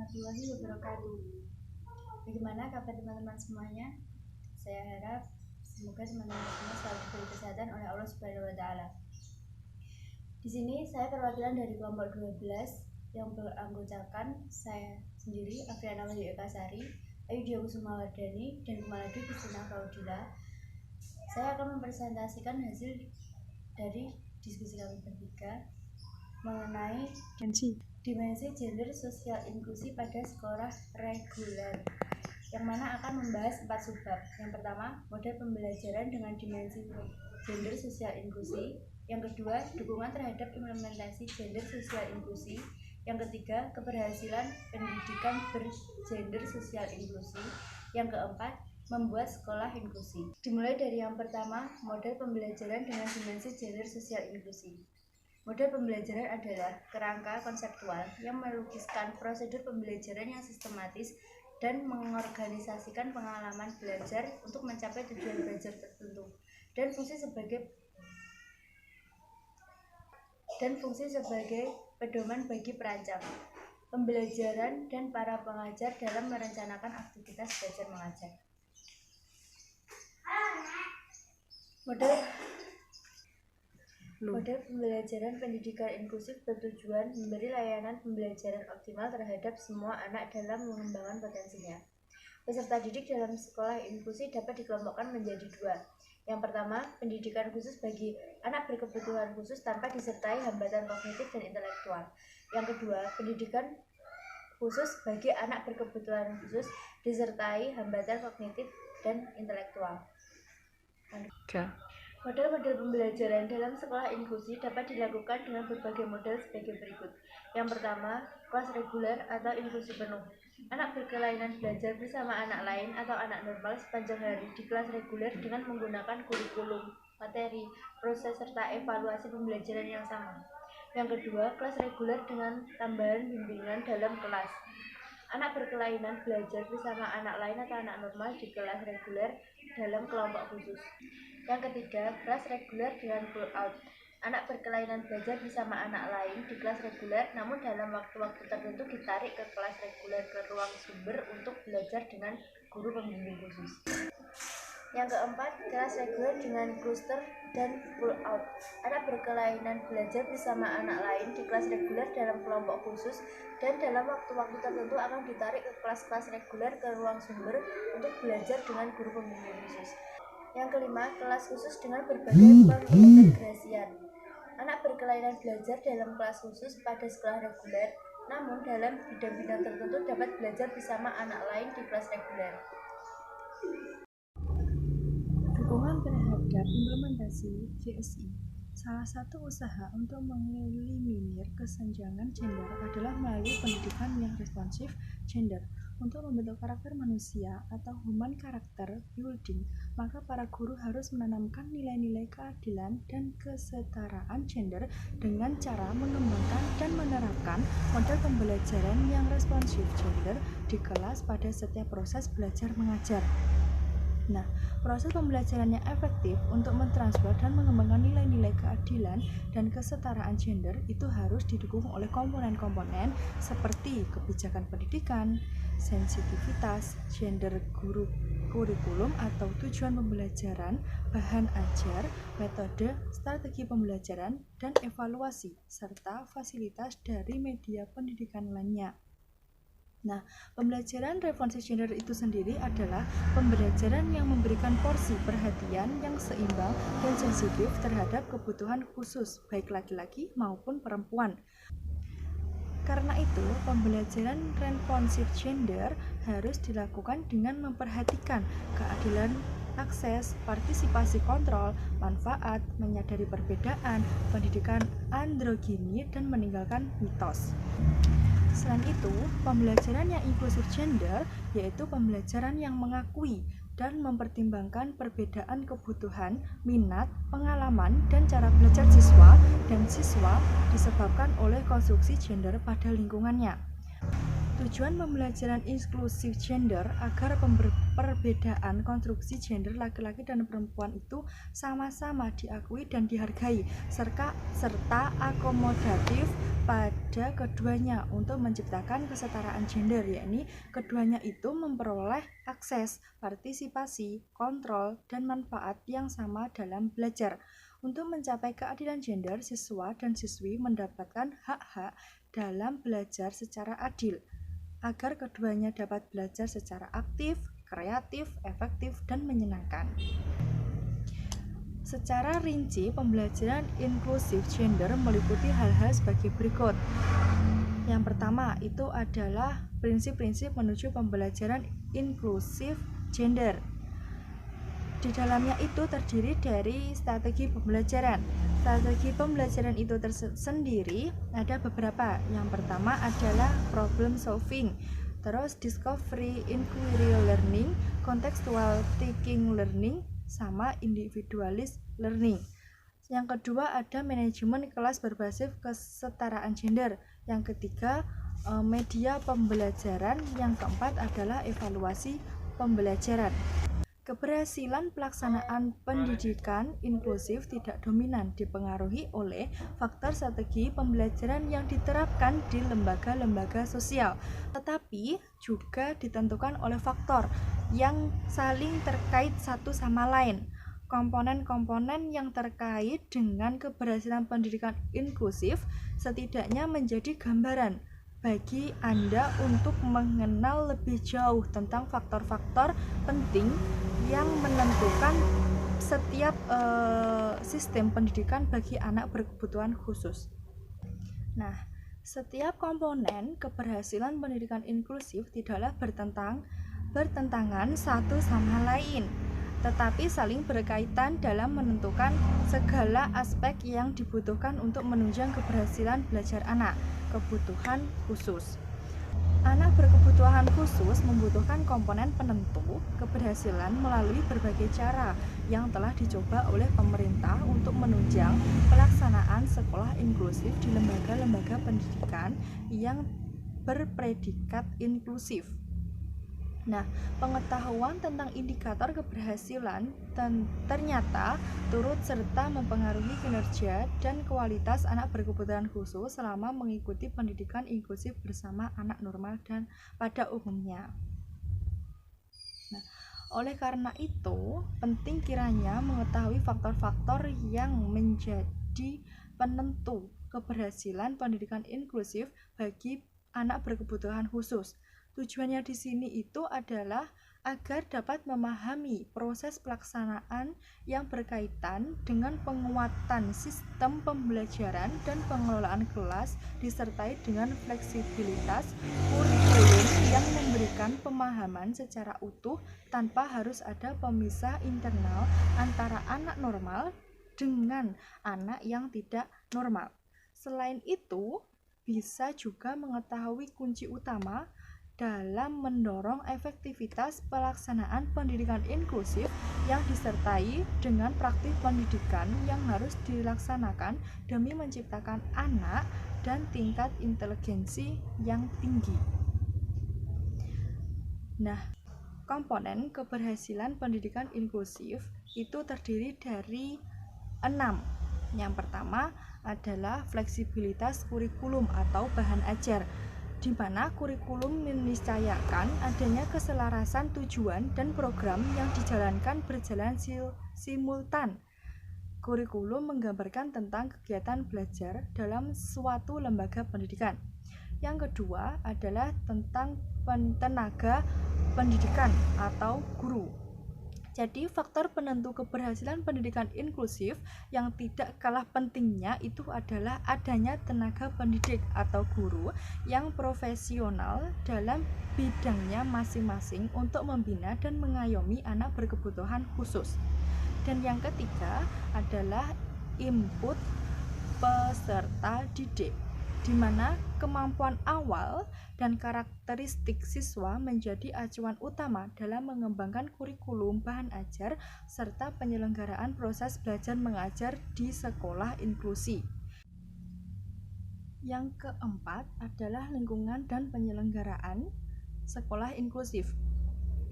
warahmatullahi wabarakatuh. Bagaimana kabar teman-teman semuanya? Saya harap semoga teman-teman semua selalu diberi kesehatan oleh Allah Subhanahu wa taala. Di sini saya perwakilan dari kelompok 12 yang beranggotakan saya sendiri, Afriana Wahyu Ekasari, Ayu Dia Kusuma Wardani, dan Kumaladi Kristina Faudila. Saya akan mempresentasikan hasil dari diskusi kami bertiga mengenai dimensi gender sosial inklusi pada sekolah reguler, yang mana akan membahas 4 subbab. Yang pertama, model pembelajaran dengan dimensi gender sosial inklusi. Yang kedua, dukungan terhadap implementasi gender sosial inklusi. Yang ketiga, keberhasilan pendidikan bergender sosial inklusi. Yang keempat, membuat sekolah inklusi. Dimulai dari yang pertama, model pembelajaran dengan dimensi gender sosial inklusi. Model pembelajaran adalah kerangka konseptual yang melukiskan prosedur pembelajaran yang sistematis dan mengorganisasikan pengalaman belajar untuk mencapai tujuan belajar tertentu, dan fungsi sebagai pedoman bagi perancang pembelajaran dan para pengajar dalam merencanakan aktivitas belajar mengajar. Model pembelajaran pendidikan inklusif bertujuan memberi layanan pembelajaran optimal terhadap semua anak dalam mengembangkan potensinya. Peserta didik dalam sekolah inklusi dapat dikelompokkan menjadi 2. Yang pertama, pendidikan khusus bagi anak berkebutuhan khusus tanpa disertai hambatan kognitif dan intelektual. Yang kedua, pendidikan khusus bagi anak berkebutuhan khusus disertai hambatan kognitif dan intelektual. Model-model pembelajaran dalam sekolah inklusi dapat dilakukan dengan berbagai model sebagai berikut. Yang pertama, kelas reguler atau inklusi penuh. Anak berkelainan belajar bersama anak lain atau anak normal sepanjang hari di kelas reguler dengan menggunakan kurikulum, materi, proses, serta evaluasi pembelajaran yang sama. Yang kedua, kelas reguler dengan tambahan bimbingan dalam kelas. Anak berkelainan belajar bersama anak lain atau anak normal di kelas reguler dalam kelompok khusus. Yang ketiga, kelas reguler dengan pull out. Anak berkelainan belajar bersama anak lain di kelas reguler, namun dalam waktu-waktu tertentu ditarik ke kelas reguler ke ruang sumber untuk belajar dengan guru pembimbing khusus. Yang keempat, kelas reguler dengan cluster dan pull out. Anak berkelainan belajar bersama anak lain di kelas reguler dalam kelompok khusus dan dalam waktu-waktu tertentu akan ditarik ke kelas-kelas reguler ke ruang sumber untuk belajar dengan guru pembimbing khusus. Yang kelima, kelas khusus dengan berbagai pengintegrasian. Anak berkelainan belajar dalam kelas khusus pada sekolah reguler, namun dalam bidang-bidang tertentu dapat belajar bersama anak lain di kelas reguler. Dukungan terhadap implementasi GSI. Salah satu usaha untuk mengeliminir kesenjangan gender adalah melalui pendidikan yang responsif gender. Untuk membentuk karakter manusia atau human character building, maka para guru harus menanamkan nilai-nilai keadilan dan kesetaraan gender dengan cara mengembangkan dan menerapkan model pembelajaran yang responsif gender di kelas pada setiap proses belajar mengajar. Nah, proses pembelajaran yang efektif untuk mentransfer dan mengembangkan nilai-nilai keadilan dan kesetaraan gender itu harus didukung oleh komponen-komponen seperti kebijakan pendidikan, sensitivitas, gender guru kurikulum atau tujuan pembelajaran, bahan ajar, metode, strategi pembelajaran, dan evaluasi, serta fasilitas dari media pendidikan lainnya. Nah, pembelajaran responsif gender itu sendiri adalah pembelajaran yang memberikan porsi perhatian yang seimbang dan sensitif terhadap kebutuhan khusus, baik laki-laki maupun perempuan. Karena itu, pembelajaran responsif gender harus dilakukan dengan memperhatikan keadilan akses, partisipasi kontrol, manfaat, menyadari perbedaan, pendidikan androgini, dan meninggalkan mitos. Selain itu, pembelajaran yang inklusif gender yaitu pembelajaran yang mengakui dan mempertimbangkan perbedaan kebutuhan, minat, pengalaman, dan cara belajar siswa dan siswa disebabkan oleh konstruksi gender pada lingkungannya. Tujuan pembelajaran inklusif gender agar perbedaan konstruksi gender laki-laki dan perempuan itu sama-sama diakui dan dihargai, serta akomodatif pada keduanya untuk menciptakan kesetaraan gender, yakni keduanya itu memperoleh akses, partisipasi, kontrol, dan manfaat yang sama dalam belajar. Untuk mencapai keadilan gender, siswa dan siswi mendapatkan hak-hak dalam belajar secara adil, agar keduanya dapat belajar secara aktif, kreatif, efektif, dan menyenangkan. Secara rinci, pembelajaran inklusif gender meliputi hal-hal sebagai berikut. Yang pertama, itu adalah prinsip-prinsip menuju pembelajaran inklusif gender. Di dalamnya itu terdiri dari strategi pembelajaran. Strategi pembelajaran itu tersendiri ada beberapa. Yang pertama adalah problem solving, terus discovery, inquiry learning, contextual thinking learning, sama individualist learning. Yang kedua ada manajemen kelas berbasis kesetaraan gender. Yang ketiga media pembelajaran. Yang keempat adalah evaluasi pembelajaran. Keberhasilan pelaksanaan pendidikan inklusif tidak dominan dipengaruhi oleh faktor strategi pembelajaran yang diterapkan di lembaga-lembaga sosial, tetapi juga ditentukan oleh faktor yang saling terkait satu sama lain. Komponen-komponen yang terkait dengan keberhasilan pendidikan inklusif setidaknya menjadi gambaran bagi Anda untuk mengenal lebih jauh tentang faktor-faktor penting yang menentukan setiap sistem pendidikan bagi anak berkebutuhan khusus. Nah, setiap komponen keberhasilan pendidikan inklusif tidaklah bertentangan satu sama lain, tetapi saling berkaitan dalam menentukan segala aspek yang dibutuhkan untuk menunjang keberhasilan belajar anak kebutuhan khusus. Anak berkebutuhan khusus membutuhkan komponen penentu keberhasilan melalui berbagai cara yang telah dicoba oleh pemerintah untuk menunjang pelaksanaan sekolah inklusif di lembaga-lembaga pendidikan yang berpredikat inklusif. Nah, pengetahuan tentang indikator keberhasilan ternyata turut serta mempengaruhi kinerja dan kualitas anak berkebutuhan khusus selama mengikuti pendidikan inklusif bersama anak normal dan pada umumnya. Nah, oleh karena itu, penting kiranya mengetahui faktor-faktor yang menjadi penentu keberhasilan pendidikan inklusif bagi anak berkebutuhan khusus. Tujuannya di sini itu adalah agar dapat memahami proses pelaksanaan yang berkaitan dengan penguatan sistem pembelajaran dan pengelolaan kelas disertai dengan fleksibilitas kurikulum yang memberikan pemahaman secara utuh tanpa harus ada pemisah internal antara anak normal dengan anak yang tidak normal. Selain itu, bisa juga mengetahui kunci utama dalam mendorong efektivitas pelaksanaan pendidikan inklusif yang disertai dengan praktik pendidikan yang harus dilaksanakan demi menciptakan anak dan tingkat inteligensi yang tinggi. Nah, komponen keberhasilan pendidikan inklusif itu terdiri dari 6. Yang pertama adalah fleksibilitas kurikulum atau bahan ajar, di mana kurikulum meniscayakan adanya keselarasan tujuan dan program yang dijalankan berjalan simultan. Kurikulum menggambarkan tentang kegiatan belajar dalam suatu lembaga pendidikan. Yang kedua adalah tentang tenaga pendidikan atau guru. Jadi faktor penentu keberhasilan pendidikan inklusif yang tidak kalah pentingnya itu adalah adanya tenaga pendidik atau guru yang profesional dalam bidangnya masing-masing untuk membina dan mengayomi anak berkebutuhan khusus. Dan yang ketiga adalah input peserta didik, di mana kemampuan awal dan karakteristik siswa menjadi acuan utama dalam mengembangkan kurikulum bahan ajar serta penyelenggaraan proses belajar mengajar di sekolah inklusi. Yang keempat adalah lingkungan dan penyelenggaraan sekolah inklusif,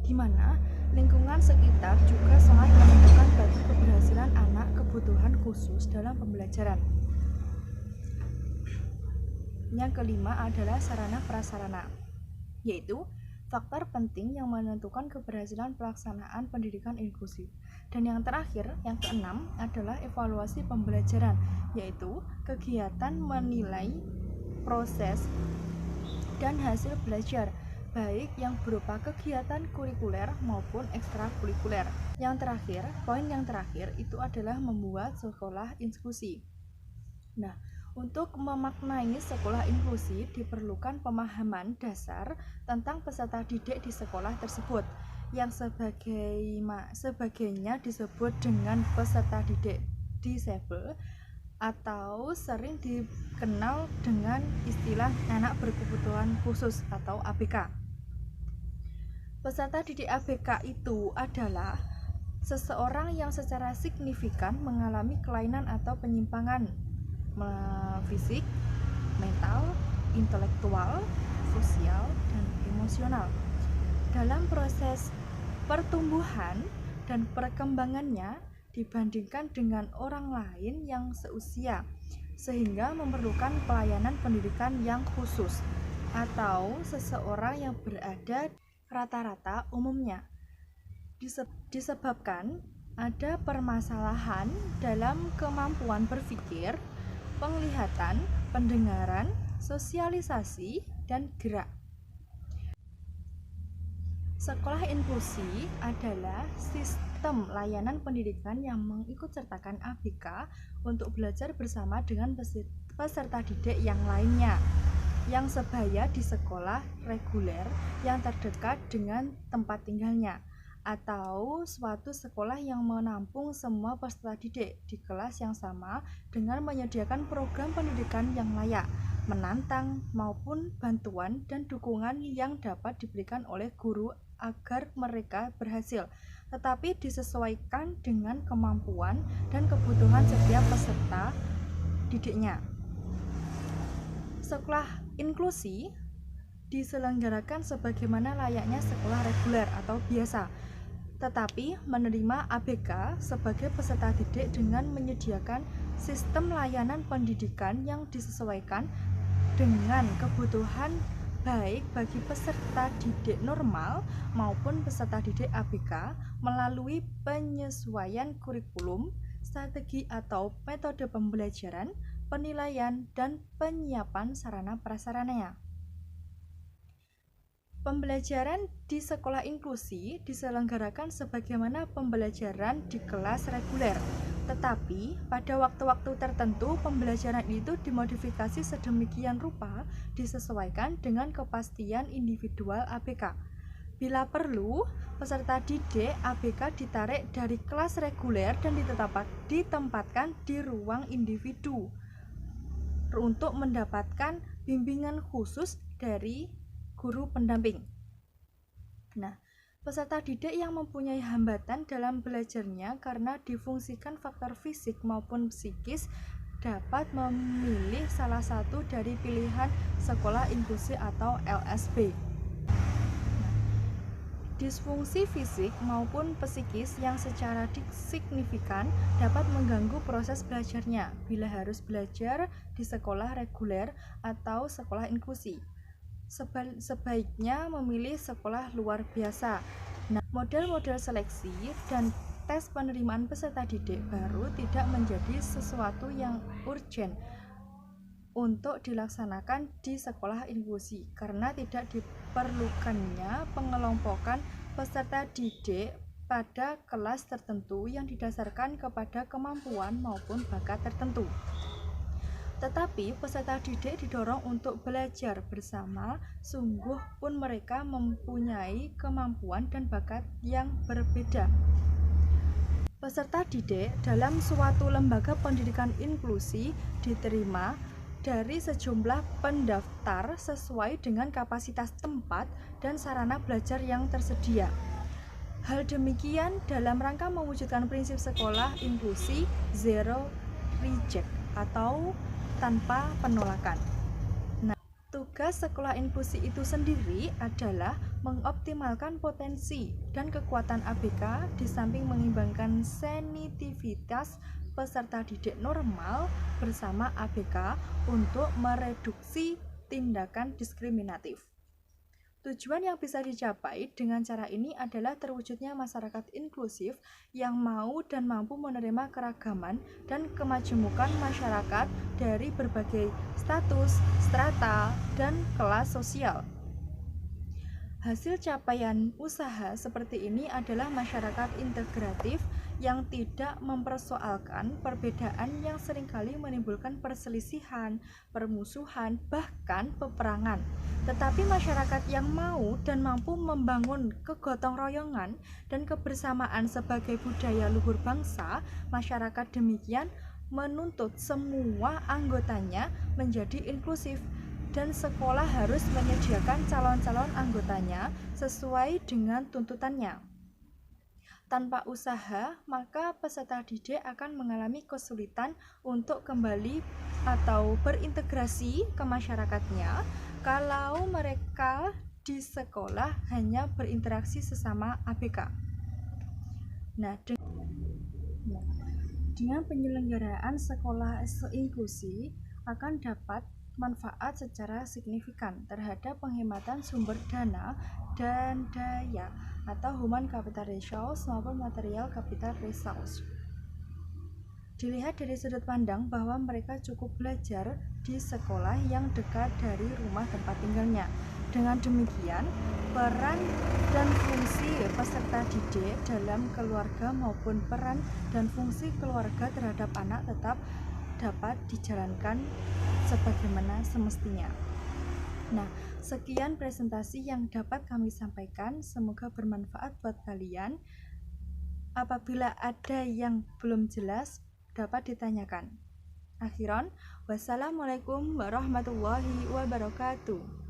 di mana lingkungan sekitar juga sangat menentukan bagi keberhasilan anak kebutuhan khusus dalam pembelajaran. Yang kelima adalah sarana prasarana, yaitu faktor penting yang menentukan keberhasilan pelaksanaan pendidikan inklusif. Dan yang terakhir, yang keenam adalah evaluasi pembelajaran, yaitu kegiatan menilai proses dan hasil belajar, baik yang berupa kegiatan kurikuler maupun ekstrakurikuler. Poin yang terakhir itu adalah membuat sekolah inklusi. Nah, untuk memaknai sekolah inklusi diperlukan pemahaman dasar tentang peserta didik di sekolah tersebut, yang sebagainya disebut dengan peserta didik disabel atau sering dikenal dengan istilah anak berkebutuhan khusus atau ABK. Peserta didik ABK itu adalah seseorang yang secara signifikan mengalami kelainan atau penyimpangan fisik, mental, intelektual, sosial, dan emosional. Dalam proses pertumbuhan dan perkembangannya dibandingkan dengan orang lain yang seusia, sehingga memerlukan pelayanan pendidikan yang khusus, atau seseorang yang berada rata-rata umumnya, disebabkan ada permasalahan dalam kemampuan berpikir, penglihatan, pendengaran, sosialisasi, dan gerak. Sekolah inklusi adalah sistem layanan pendidikan yang mengikutsertakan ABK untuk belajar bersama dengan peserta didik yang lainnya yang sebaya di sekolah reguler yang terdekat dengan tempat tinggalnya, atau suatu sekolah yang menampung semua peserta didik di kelas yang sama dengan menyediakan program pendidikan yang layak, menantang, maupun bantuan dan dukungan yang dapat diberikan oleh guru agar mereka berhasil, tetapi disesuaikan dengan kemampuan dan kebutuhan setiap peserta didiknya. Sekolah inklusi diselenggarakan sebagaimana layaknya sekolah reguler atau biasa, tetapi menerima ABK sebagai peserta didik dengan menyediakan sistem layanan pendidikan yang disesuaikan dengan kebutuhan baik bagi peserta didik normal maupun peserta didik ABK melalui penyesuaian kurikulum, strategi atau metode pembelajaran, penilaian, dan penyiapan sarana prasarananya. Pembelajaran di sekolah inklusi diselenggarakan sebagaimana pembelajaran di kelas reguler, tetapi pada waktu-waktu tertentu pembelajaran itu dimodifikasi sedemikian rupa disesuaikan dengan kepastian individual ABK. Bila perlu, peserta didik ABK ditarik dari kelas reguler dan ditempatkan di ruang individu untuk mendapatkan bimbingan khusus dari guru pendamping. Nah, peserta didik yang mempunyai hambatan dalam belajarnya karena difungsikan faktor fisik maupun psikis dapat memilih salah satu dari pilihan sekolah inklusi atau LSB. Disfungsi fisik maupun psikis yang secara signifikan dapat mengganggu proses belajarnya bila harus belajar di sekolah reguler atau sekolah inklusi. Sebaiknya memilih sekolah luar biasa. Nah, model-model seleksi dan tes penerimaan peserta didik baru tidak menjadi sesuatu yang urgent untuk dilaksanakan di sekolah inklusi karena tidak diperlukannya pengelompokan peserta didik pada kelas tertentu yang didasarkan kepada kemampuan maupun bakat tertentu. Tetapi peserta didik didorong untuk belajar bersama, sungguh pun mereka mempunyai kemampuan dan bakat yang berbeda. Peserta didik dalam suatu lembaga pendidikan inklusi diterima dari sejumlah pendaftar sesuai dengan kapasitas tempat dan sarana belajar yang tersedia. Hal demikian dalam rangka mewujudkan prinsip sekolah inklusi zero reject atau tanpa penolakan. Tugas sekolah inklusi itu sendiri adalah mengoptimalkan potensi dan kekuatan ABK di samping mengimbangkan sensitivitas peserta didik normal bersama ABK untuk mereduksi tindakan diskriminatif. Tujuan yang bisa dicapai dengan cara ini adalah terwujudnya masyarakat inklusif yang mau dan mampu menerima keragaman dan kemajemukan masyarakat dari berbagai status, strata, dan kelas sosial. Hasil capaian usaha seperti ini adalah masyarakat integratif yang tidak mempersoalkan perbedaan yang seringkali menimbulkan perselisihan, permusuhan, bahkan peperangan. Tetapi masyarakat yang mau dan mampu membangun kegotong royongan dan kebersamaan sebagai budaya luhur bangsa, masyarakat demikian menuntut semua anggotanya menjadi inklusif, dan sekolah harus menyediakan calon-calon anggotanya sesuai dengan tuntutannya. Tanpa usaha, maka peserta didik akan mengalami kesulitan untuk kembali atau berintegrasi ke masyarakatnya kalau mereka di sekolah hanya berinteraksi sesama ABK. Nah, dengan penyelenggaraan sekolah inklusi akan dapat manfaat secara signifikan terhadap penghematan sumber dana dan daya atau human capital resource maupun material capital resource. Dilihat dari sudut pandang bahwa mereka cukup belajar di sekolah yang dekat dari rumah tempat tinggalnya. Dengan demikian, peran dan fungsi peserta didik dalam keluarga maupun peran dan fungsi keluarga terhadap anak tetap dapat dijalankan sebagaimana semestinya. Nah, sekian presentasi yang dapat kami sampaikan. Semoga bermanfaat buat kalian. Apabila ada yang belum jelas, dapat ditanyakan. Akhiran, wassalamualaikum warahmatullahi wabarakatuh.